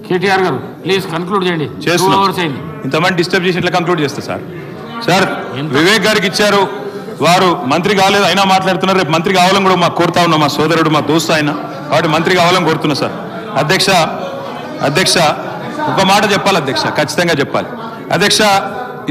కేటీఆర్ గారు please conclude చేయండి. ఇంతమంది డిస్టర్బ్ చేసి ఇట్లా కంక్లూడ్ చేస్తా సార్. సార్ వివేక్ గారికి ఇచ్చారు, వారు మంత్రి కాలేదు అయినా మాట్లాడుతున్నారు. రేపు మంత్రి కావాలని కూడా మాకు కోరుతా ఉన్నాం, మా సోదరుడు మా దోస్తు ఆయన, కాబట్టి మంత్రి కావాలని కోరుతున్నా సార్. అధ్యక్ష ఒక మాట చెప్పాలి అధ్యక్ష, ఖచ్చితంగా చెప్పాలి అధ్యక్ష.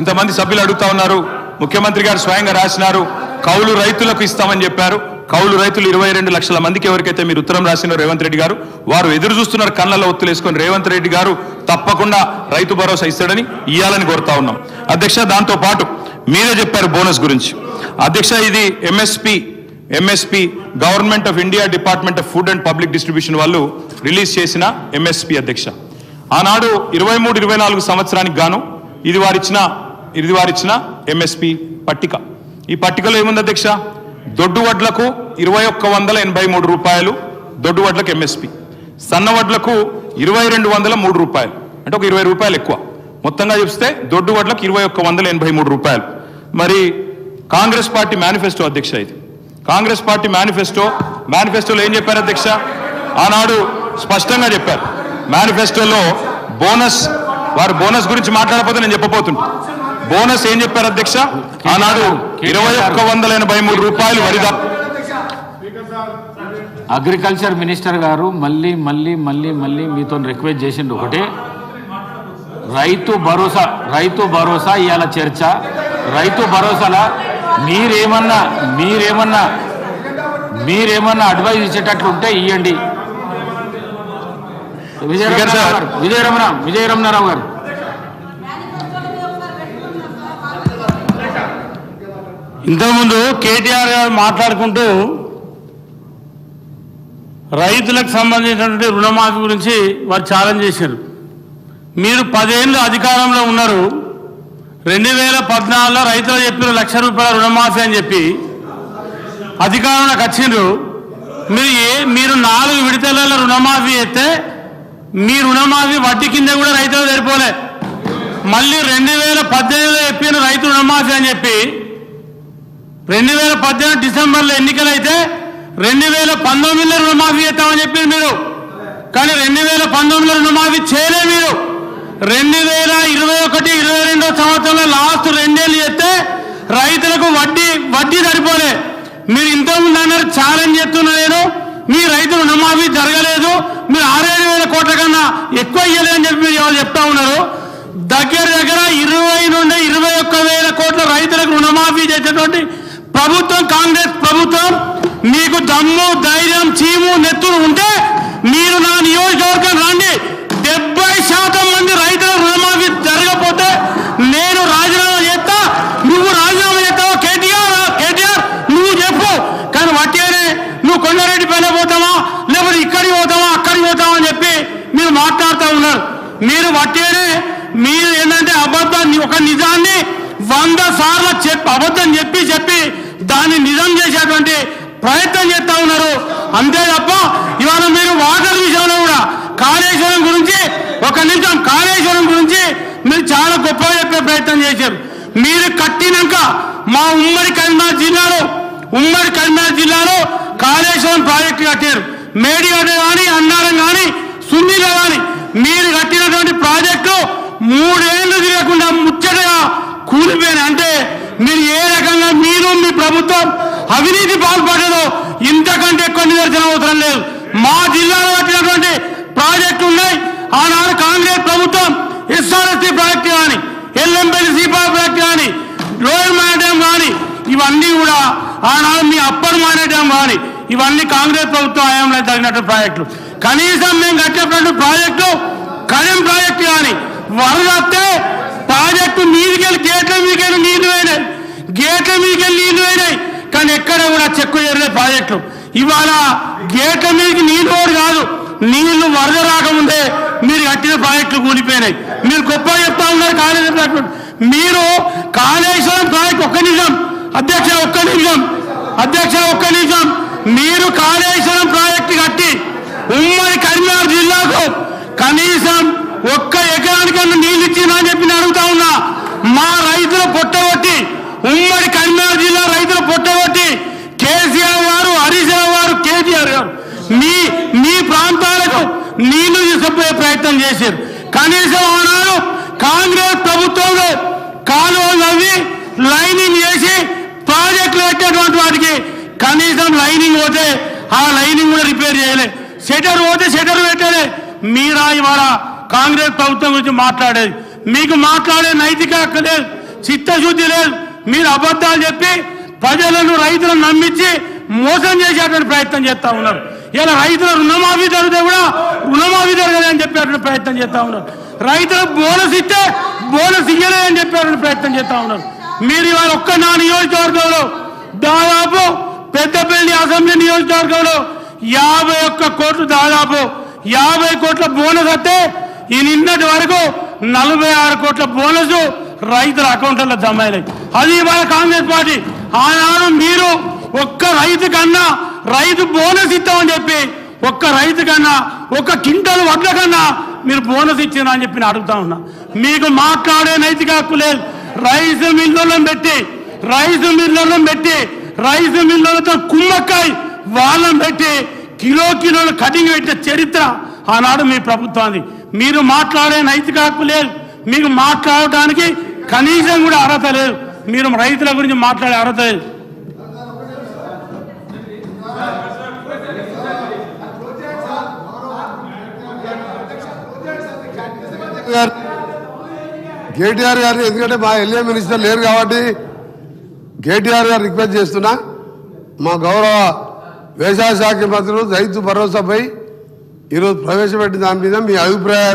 ఇంతమంది సభ్యులు అడుగుతా ఉన్నారు, ముఖ్యమంత్రి గారు స్వయంగా రాసినారు కౌలు రైతులకు ఇస్తామని చెప్పారు. కౌలు రైతులు 22 లక్షల మందికి ఎవరికైతే మీరు ఉత్తరం రాసినారు రేవంత్ రెడ్డి గారు, వారు ఎదురు చూస్తున్నారు కళ్ళల్లో ఒత్తులేసుకొని. రేవంత్ రెడ్డి గారు తప్పకుండా రైతు భరోసా ఇస్తాడని ఇయ్యాలని కోరుతా ఉన్నాం అధ్యక్ష. దాంతో పాటు మీరే చెప్పారు బోనస్ గురించి అధ్యక్ష. ఇది MSP government of India department of food and public distribution వాళ్ళు రిలీజ్ చేసిన ఎంఎస్పి అధ్యక్ష. ఆనాడు 23-24 సంవత్సరానికి గాను ఇది వారిచ్చిన ఎంఎస్పి పట్టిక. ఈ పట్టికలో ఏముంది అధ్యక్ష? దొడ్డు వడ్లకు 2183 రూపాయలు దొడ్డు వడ్లకు ఎంఎస్పి, సన్న వడ్లకు 2203 రూపాయలు, అంటే ఒక 20 రూపాయలు ఎక్కువ. మొత్తంగా చూస్తే దొడ్డు వడ్లకు 2183 రూపాయలు. మరి కాంగ్రెస్ పార్టీ మేనిఫెస్టో అధ్యక్ష, ఇది కాంగ్రెస్ పార్టీ మేనిఫెస్టోలో ఏం చెప్పారు అధ్యక్ష? ఆనాడు స్పష్టంగా చెప్పారు మేనిఫెస్టోలో వారు బోనస్ గురించి మాట్లాడకపోతే నేను చెప్పబోతున్నా. బోనస్ ఏం చెప్పారు అధ్యక్ష? ఆనాడు 2183 రూపాయలు వరిదా. అగ్రికల్చర్ మినిస్టర్ గారు మళ్ళీ మీతో రిక్వెస్ట్ చేసిండు ఒకటే, రైతు భరోసా ఇవాళ చర్చ. రైతు భరోసాల మీరేమన్నా అడ్వైజ్ ఇచ్చేటట్లుంటే ఇవ్వండి. విజయరమణారావు గారు ఇంతకుముందు కేటీఆర్ గారు మాట్లాడుకుంటూ రైతులకు సంబంధించినటువంటి రుణమాఫీ గురించి వారు ఛాలెంజ్ చేశారు. మీరు 10 ఏళ్ళు అధికారంలో ఉన్నారు. 2014లో రైతులు చెప్పిన ₹1,00,000 రుణమాఫీ అని చెప్పి అధికారంలోకి వచ్చిండ్రు. మీరు 4 విడతలలో రుణమాఫీ చేస్తే మీ రుణమాఫీ వడ్డీ కింద కూడా రైతులు సరిపోలే. మళ్ళీ 2018లో చెప్పిన రైతు రుణమాఫీ అని చెప్పి 2018 డిసెంబర్లో ఎన్నికలైతే 2019లో రుణమాఫీ చేస్తామని చెప్పారు మీరు. కానీ 2019లో రుణమాఫీ చేయలే మీరు. 2021-22 సంవత్సరంలో లాస్ట్ 2 ఏళ్ళు చేస్తే రైతులకు వడ్డీ సరిపోలే. మీరు ఇంతకుముందు అన్నారు ఛాలెంజ్ చేస్తున్నా నేను, మీ రైతు రుణమాఫీ జరగలేదు, మీరు 6-7 కోట్ల కన్నా ఎక్కువ ఇయ్యలేదని చెప్పి మీరు ఎవరు చెప్తా ఉన్నారు. దగ్గర 20 నుండి 21,000 కోట్ల రైతులకు రుణమాఫీ చేసేటువంటి ప్రభుత్వం కాంగ్రెస్ ప్రభుత్వం. మీకు దమ్ము ధైర్యం చీము నెత్తులు ఉంటే మీరు నా నియోజకవర్గం రండి. 70% మంది రైతుల రుణమాఫీ జరగకపోతే నేను రాజీనామా చేస్తా. నువ్వు రాజీనామా చేస్తావా? కేటీఆర్ నువ్వు చెప్పు. కానీ వట్టిగానే నువ్వు కొండారెడ్డి పైన పోతావా, లేకపోతే ఇక్కడికి పోతావా అక్కడికి పోతావా అని చెప్పి మీరు మాట్లాడుతూ ఉన్నారు. మీరు వట్టిగానే మీరు ఏంటంటే అబద్ధాన్ని, ఒక నిజాన్ని 100 సార్లు అబద్ధం చెప్పి దాన్ని నిజం చేసేటువంటి ప్రయత్నం చేస్తా ఉన్నారు. అంతే తప్ప ఇవాళ మీరు వాటర్ విషయంలో కూడా కాళేశ్వరం గురించి మీరు చాలా గొప్పగా చెప్పే ప్రయత్నం చేశారు. మీరు కట్టినాక మా ఉమ్మడి కరీంనగర్ జిల్లాలో కాళేశ్వరం ప్రాజెక్టు కట్టారు. మేడిగడ్డ కానీ అన్నారం కానీ సున్నీలో కానీ మీరు కట్టినటువంటి ప్రాజెక్టు 3 ఏళ్ళు తిరగకుండా ముచ్చటగా కూలిపోయినాయి. అంటే మీరు ఏ రకంగా మీరు మీ ప్రభుత్వం అవినీతి పాల్పడదో ఇంతకంటే ఎక్కువ నిదర్శనం అవసరం లేదు. మా జిల్లాలో కట్టినటువంటి ప్రాజెక్టులు ఉన్నాయి. ఆనాడు కాంగ్రెస్ ప్రభుత్వం ఎస్ఆర్ఎస్టీ ప్రాజెక్టు కానీ, ఎల్ఎంపల్లి సీపా ప్రాజెక్టు కానీ, లోయర్ మానే డ్యాం కానీ ఇవన్నీ కూడా ఆనాడు మీ అప్పర్ మానే డ్యాం కానీ ఇవన్నీ కాంగ్రెస్ ప్రభుత్వం హయాంలో తగినట్టు ప్రాజెక్టులు. కనీసం మేము కట్టినటువంటి ప్రాజెక్టు కడెం ప్రాజెక్టు కానీ వరద వస్తే ప్రాజెక్టు మీదికెళ్ళి గేట్ల మీదికెళ్ళి నీళ్లు పోయినాయి. కానీ ఎక్కడ కూడా చెక్కు చేరలే ప్రాజెక్టులు. ఇవాళ గేట్ల మీదకి నీళ్లు కాదు, నీళ్లు వరద రాకముందే మీరు కట్టిన ప్రాజెక్టులు కూలిపోయినాయి. మీరు గొప్పగా చెప్తా ఉన్నారు కాళేశ్వరం. మీరు కాళేశ్వరం ప్రాజెక్టు ఒక్క నిమిషం మీరు కాళేశ్వరం ప్రాజెక్టు కట్టి ఉమ్మడి కరీంనగర్ జిల్లాకు కనీసం 1 ఎకరానికన్నా నీళ్ళు ఇచ్చినా అని చెప్పి అడుగుతా ఉన్నా. మా రైతులు పొట్టగొట్టి, ఉమ్మడి కరీంనగర్ జిల్లా రైతులు పొట్టగొట్టి కేసీఆర్ గారు, హరీష్ రావు గారు, కేటీఆర్ గారు మీ ప్రాంతాలకు నీళ్లు తీసుకుపోయే ప్రయత్నం చేశారు. కనీసం ఆనాడు కాంగ్రెస్ ప్రభుత్వంలో కాలువలు నవ్వి లైనింగ్ చేసి ప్రాజెక్టులు పెట్టేటువంటి వాటికి కనీసం లైనింగ్ పోతే ఆ లైనింగ్ కూడా రిపేర్ చేయలే, షటర్ పోతే షటర్ పెట్టలే. మీరా ఇవాళ కాంగ్రెస్ ప్రభుత్వం గురించి మాట్లాడేది? మీకు మాట్లాడే నైతిక హక్కు లేదు, చిత్తశుద్ధి లేదు. మీరు అబద్ధాలు చెప్పి ప్రజలను రైతులను నమ్మించి మోసం చేసేటువంటి ప్రయత్నం చేస్తా ఉన్నారు. ఇలా రైతుల రుణమాఫీ జరిగితే కూడా రుణమాఫీ జరగలేదని చెప్పేటువంటి ప్రయత్నం చేస్తా ఉన్నారు. రైతులకు బోనస్ ఇస్తే బోనస్ ఇయ్యలేదని చెప్పేటువంటి ప్రయత్నం చేస్తా ఉన్నారు. మీరు ఇవాళ ఒక్క నా నియోజకవర్గంలో దాదాపు పెద్దపల్లి అసెంబ్లీ నియోజకవర్గంలో 51 కోట్లు, దాదాపు 50 కోట్ల బోనస్ వస్తే ఈ నిన్నటి వరకు 46 కోట్ల బోనస్ రైతుల అకౌంట్లలో జమ అయినాయి. అది ఇవాళ కాంగ్రెస్ పార్టీ. ఆనాడు మీరు ఒక్క రైతు కన్నా రైతు బోనస్ ఇస్తామని చెప్పి ఒక్క రైతు కన్నా ఒక క్వింటల్ వడ్ల కన్నా మీరు బోనస్ ఇచ్చినా అని చెప్పి నేను అడుగుతా ఉన్నా. మీకు మాట్లాడే నైతిక హక్కు లేదు. రైస్ మిల్లులను పెట్టి రైస్ మిల్లులతో కుమ్మక్కాయి వాళ్ళని పెట్టి కిలోలు కటింగ్ పెట్టే చరిత్ర ఆనాడు మీ ప్రభుత్వాన్ని. మీరు మాట్లాడే నైతిక హక్కు లేదు, మీకు మాట్లాడటానికి కనీసం కూడా అర్హత లేదు. మీరు రైతుల గురించి మాట్లాడే అర్హత లేదు. కేటీఆర్ గారిని, ఎందుకంటే మా ఎల్ఏ మినిస్టర్ లేరు కాబట్టి కేటీఆర్ గారు రిక్వెస్ట్ చేస్తున్నా, మా గౌరవ వ్యవసాయ శాఖ మంత్రులు రైతు భరోసాపై ఈరోజు ప్రవేశపెట్టిన దాని మీద మీ అభిప్రాయాలు